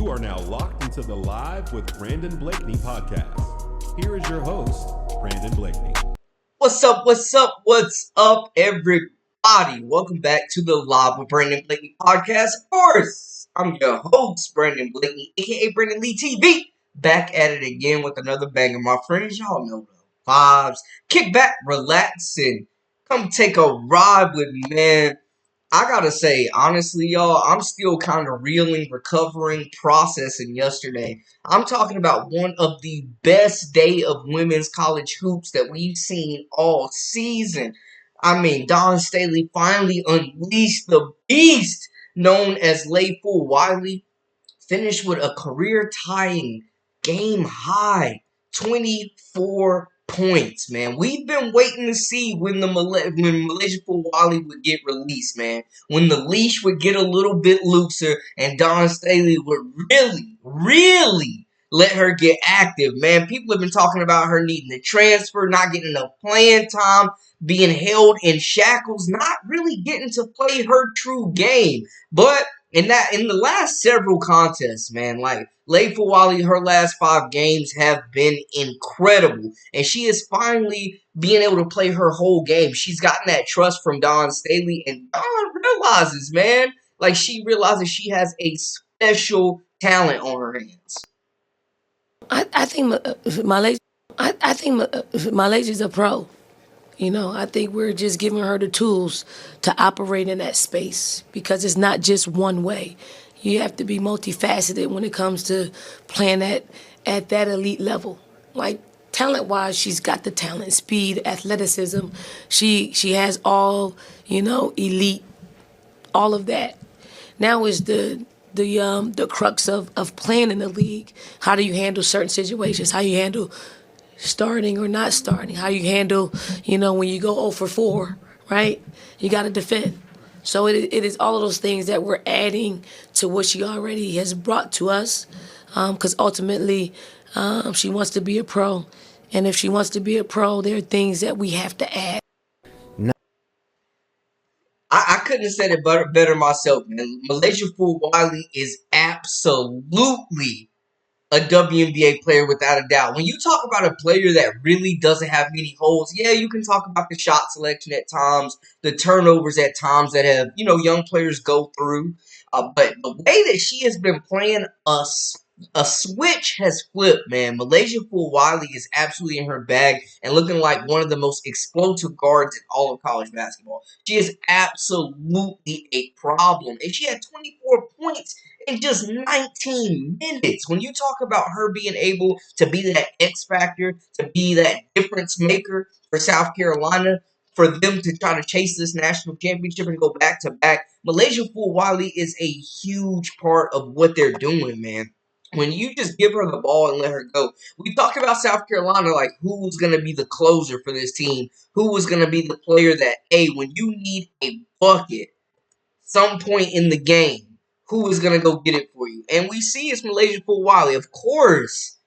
You are now locked into the Live with Brandon Blakeney podcast. Here is your host, Brandon Blakeney. What's up, everybody? Welcome back to the Live with Brandon Blakeney podcast. Of course, I'm your host, Brandon Blakeney, aka Brandon Lee TV. Back at it again with another banger, my friends. Y'all know the vibes. Kick back, relax, and come take a ride with me, man. I gotta say, honestly, y'all, I'm still kind of reeling, recovering, processing yesterday. I'm talking about one of the best day of women's college hoops that we've seen all season. I mean, Dawn Staley finally unleashed the beast known as Leigh Fulwiley, finished with a career-tying game-high 24 points, man. We've been waiting to see when Malaysia Fulwiley would get released, man. When the leash would get a little bit looser and Dawn Staley would really let her get active, man. People have been talking about her needing to transfer, not getting enough playing time, being held in shackles, not really getting to play her true game. But in the last several contests, man, like Leigh Fulwiley, her last 5 games have been incredible, and she is finally being able to play her whole game. She's gotten that trust from Dawn Staley, and Dawn realizes, man, like she realizes she has a special talent on her hands. I think Malaysia. I think Malaysia's a pro. You know, I think we're just giving her the tools to operate in that space because it's not just one way. You have to be multifaceted when it comes to playing at that elite level. Like talent-wise, she's got the talent, speed, athleticism. She has all, elite, all of that. Now is the crux of playing in the league. How do you handle certain situations? How you handle starting or not starting? How you handle, when you go 0 for 4, right? You got to defend. So it is all of those things that we're adding to what she already has brought to us, because ultimately she wants to be a pro. And if she wants to be a pro, there are things that we have to add. I couldn't have said it better myself, man. Malaysia Fulwiley is absolutely a WNBA player without a doubt. When you talk about a player that really doesn't have many holes, yeah, you can talk about the shot selection at times, the turnovers at times that have, young players go through. But the way that she has been playing a switch has flipped, man. Malaysia Fulwiley is absolutely in her bag and looking like one of the most explosive guards in all of college basketball. She is absolutely a problem. And she had 24 points in just 19 minutes. When you talk about her being able to be that X factor, to be that difference maker for South Carolina, for them to try to chase this national championship and go back to back, Malaysia Fulwiley is a huge part of what they're doing, man. When you just give her the ball and let her go. We talked about South Carolina, like who was going to be the closer for this team, who was going to be the player that, when you need a bucket some point in the game, who is going to go get it for you? And we see it's Malaysia Fulwiley. Of course,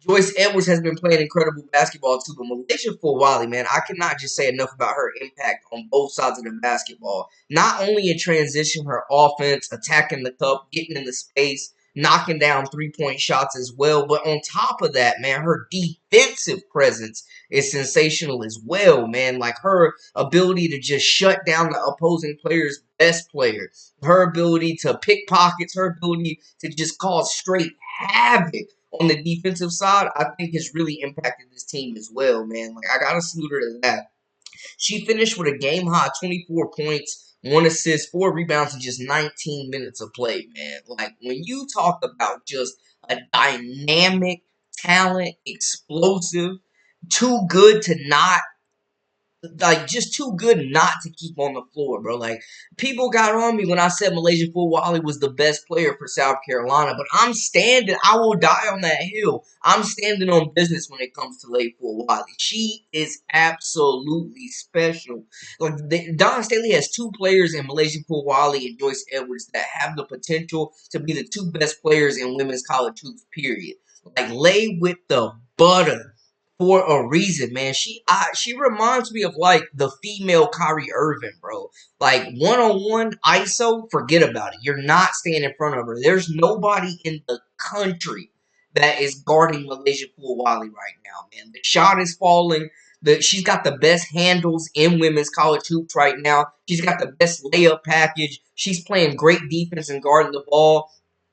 Joyce Edwards has been playing incredible basketball too, but Malaysia Fulwiley, man, I cannot just say enough about her impact on both sides of the basketball. Not only in transition, her offense, attacking the cup, getting in the space, knocking down three-point shots as well. But on top of that, man, her defensive presence is sensational as well, man. Like her ability to just shut down the opposing player's best player, her ability to pick pockets, her ability to just cause straight havoc on the defensive side, I think has really impacted this team as well, man. Like, I gotta salute her to that. She finished with a game-high 24 points, 1 assist, 4 rebounds in just 19 minutes of play, man. Like, when you talk about just a dynamic, talent, explosive, too good to not, like, just too good not to keep on the floor, bro. Like, people got on me when I said Malaysia Fulwiley was the best player for South Carolina, but I'm standing, I will die on that hill. I'm standing on business when it comes to Leigh Fulwiley. She is absolutely special. Like, Dawn Staley has 2 players in Malaysia Fulwiley and Joyce Edwards that have the potential to be the 2 best players in women's college hoops, period. Like, Leigh with the butter. for a reason, man. She reminds me of like the female Kyrie Irving, bro. Like one-on-one ISO, forget about it. You're not staying in front of her. There's nobody in the country that is guarding Malaysia Fulwiley right now, man. The shot is falling. She's got the best handles in women's college hoops right now. She's got the best layup package. She's playing great defense and guarding the ball.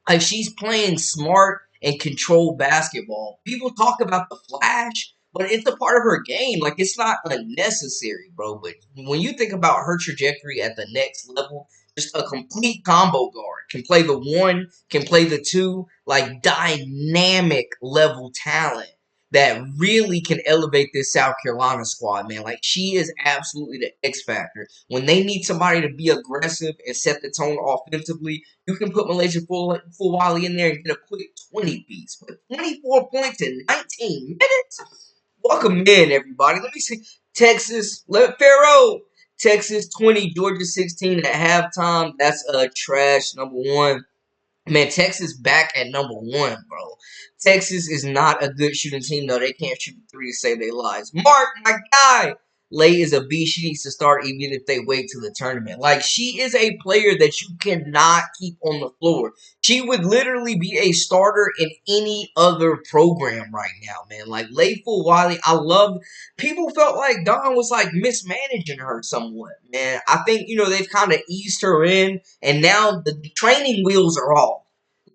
Like she's playing smart and controlled basketball. People talk about the flash, but it's a part of her game. Like it's not unnecessary, bro. But when you think about her trajectory at the next level, just a complete combo guard. Can play the one, can play the two, like dynamic level talent that really can elevate this South Carolina squad, man. Like she is absolutely the X factor. When they need somebody to be aggressive and set the tone offensively, you can put Malaysia Fulwiley in there and get a quick 20 piece. But 24 points in 19 minutes? Welcome in, everybody. Let me see. Texas 20, Georgia 16 at halftime. That's trash, number one. Man, Texas back at number one, bro. Texas is not a good shooting team, though. They can't shoot three to save their lives. Mark, my guy. Lay is a beast. She needs to start even if they wait till the tournament. Like, she is a player that you cannot keep on the floor. She would literally be a starter in any other program right now, man. Like, Lay Fulwiley, I love. People felt like Don was, like, mismanaging her somewhat, man. I think, they've kind of eased her in, and now the training wheels are off.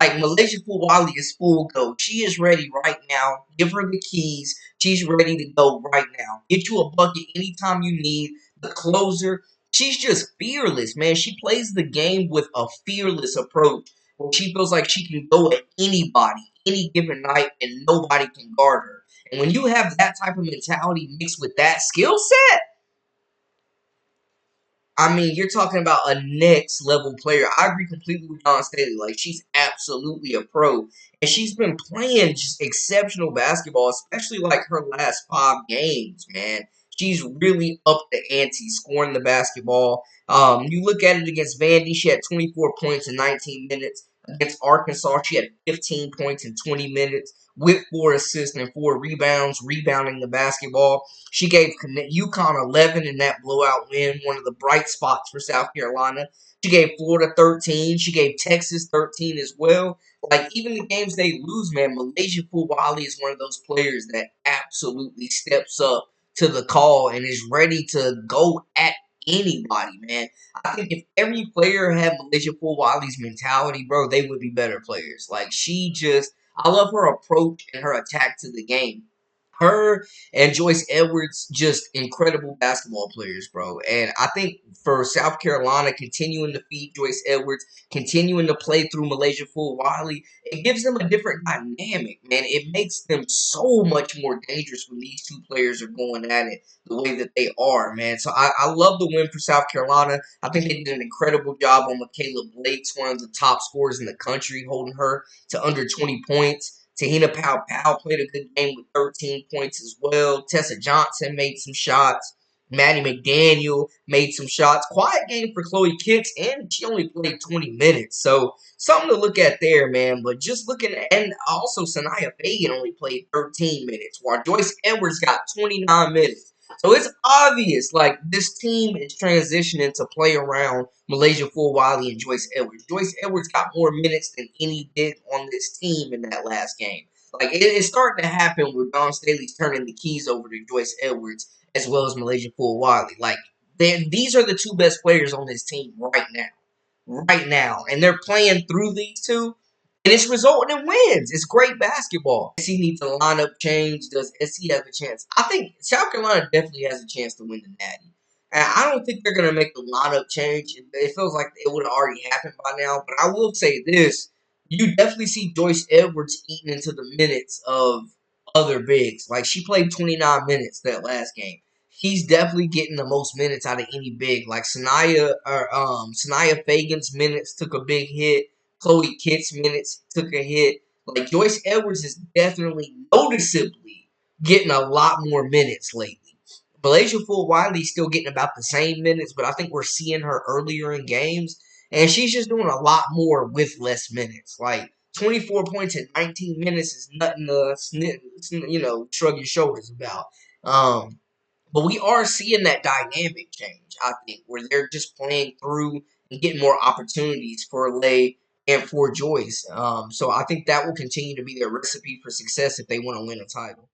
Like, Malaysia Fulwiley is full go. She is ready right now. Give her the keys. She's ready to go right now. Get you a bucket anytime you need. The closer. She's just fearless, man. She plays the game with a fearless approach where she feels like she can go at anybody, any given night, and nobody can guard her. And when you have that type of mentality mixed with that skill set, I mean, you're talking about a next level player. I agree completely with Don Staley. Like, she's absolutely a pro. And she's been playing just exceptional basketball, especially like her last 5 games, man. She's really up the ante, scoring the basketball. You look at it against Vandy, she had 24 points in 19 minutes. Against Arkansas, she had 15 points in 20 minutes with 4 assists and 4 rebounds, rebounding the basketball. She gave UConn 11 in that blowout win, one of the bright spots for South Carolina. She gave Florida 13. She gave Texas 13 as well. Like, even the games they lose, man, Malaysia Fulwiley is one of those players that absolutely steps up to the call and is ready to go at anybody, man. I think if every player had Malaysia Fulwiley's mentality, bro, they would be better players. Like, I love her approach and her attack to the game. Her and Joyce Edwards, just incredible basketball players, bro. And I think for South Carolina, continuing to feed Joyce Edwards, continuing to play through Malaysia Fulwiley, it gives them a different dynamic, man. It makes them so much more dangerous when these two players are going at it the way that they are, man. So I love the win for South Carolina. I think they did an incredible job on Michaela Blake's, one of the top scorers in the country, holding her to under 20 points. Tahina Powell played a good game with 13 points as well. Tessa Johnson made some shots. Maddie McDaniel made some shots. Quiet game for Chloe Kitts, and she only played 20 minutes. So, something to look at there, man. But just looking at, and also Sanaya Fagan only played 13 minutes, while Joyce Edwards got 29 minutes. So, it's obvious, like, this team is transitioning to play around Malaysia Fulwiley and Joyce Edwards. Joyce Edwards got more minutes than any did on this team in that last game. Like, it's starting to happen where Don Staley's turning the keys over to Joyce Edwards as well as Malaysia Fulwiley. Like, these are the two best players on this team right now. Right now. And they're playing through these two. And it's resulting in wins. It's great basketball. SC needs a lineup change. Does SC have a chance? I think South Carolina definitely has a chance to win the Natty. And I don't think they're going to make the lineup change. It feels like it would have already happened by now. But I will say this. You definitely see Joyce Edwards eating into the minutes of other bigs. Like, she played 29 minutes that last game. He's definitely getting the most minutes out of any big. Like, Sanaya Fagan's minutes took a big hit. Chloe Kitts' minutes took a hit. Like, Joyce Edwards is definitely noticeably getting a lot more minutes lately. Malaysia Fulwiley's still getting about the same minutes, but I think we're seeing her earlier in games, and she's just doing a lot more with less minutes. Like, 24 points in 19 minutes is nothing to shrug your shoulders about. But we are seeing that dynamic change, I think, where they're just playing through and getting more opportunities for Lay and for Joyce. So I think that will continue to be their recipe for success if they want to win a title.